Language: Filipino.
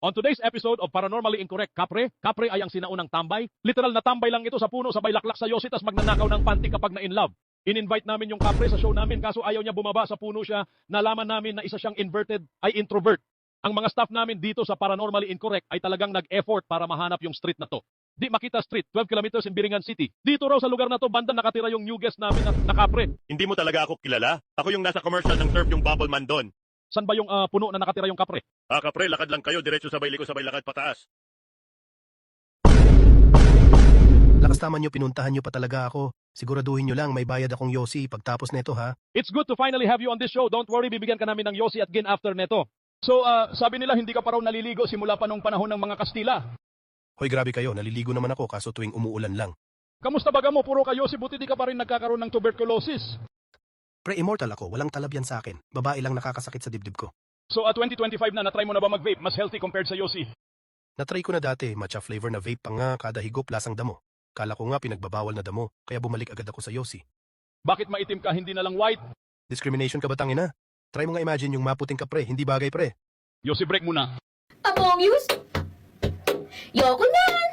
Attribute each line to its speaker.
Speaker 1: On today's episode of Paranormally Incorrect, Kapre ay ang sinaunang tambay. Literal na tambay lang ito sa puno sa baylaklak sa Yossi tas magnanakaw ng panty kapag na-in-love. In-invite namin yung Kapre sa show namin kaso ayaw niya bumaba sa puno siya. Nalaman namin na isa siyang inverted ay introvert. Ang mga staff namin dito sa Paranormally Incorrect ay talagang nag-effort para mahanap yung street na to. Di Makita Street, 12 kilometers in Biringan City. Dito raw sa lugar na to, banda nakatira yung new guest namin na Kapre.
Speaker 2: Hindi mo talaga ako kilala? Ako yung nasa commercial ng surf yung bubble man doon.
Speaker 1: San ba yung puno na nakatira yung Kapre?
Speaker 2: Kapre, lakad lang kayo, diretso sabay liko sabay lakad pataas.
Speaker 3: Lakas naman nyo, pinuntahan nyo pa talaga ako. Siguraduhin nyo lang may bayad akong Yossi pagtapos neto ha.
Speaker 1: It's good to finally have you on this show. Don't worry, bibigyan ka namin ng Yossi at Gin after neto. So, sabi nila hindi ka pa raw naliligo simula pa nung panahon ng mga Kastila.
Speaker 3: Hoy grabe kayo, naliligo naman ako kaso tuwing umuulan lang.
Speaker 1: Kamusta baga mo? Puro ka Yossi, buti di ka pa rin nagkakaroon ng tuberculosis.
Speaker 3: Pre-immortal ako, walang talab yan sa akin. Babae lang nakakasakit sa dibdib ko.
Speaker 1: So, 2025 na-try mo na ba mag-vape? Mas healthy compared sa Yossi.
Speaker 3: Natry ko na dati, matcha flavor na vape pa nga, kada higop lasang damo. Kala ko nga pinagbabawal na damo, kaya bumalik agad ako sa Yossi.
Speaker 1: Bakit maitim ka, hindi na lang white?
Speaker 3: Discrimination ka ba tangina? Try mo nga imagine yung maputing ka pre, hindi bagay pre.
Speaker 1: Yossi, break muna.
Speaker 4: Among Us? Yoko na!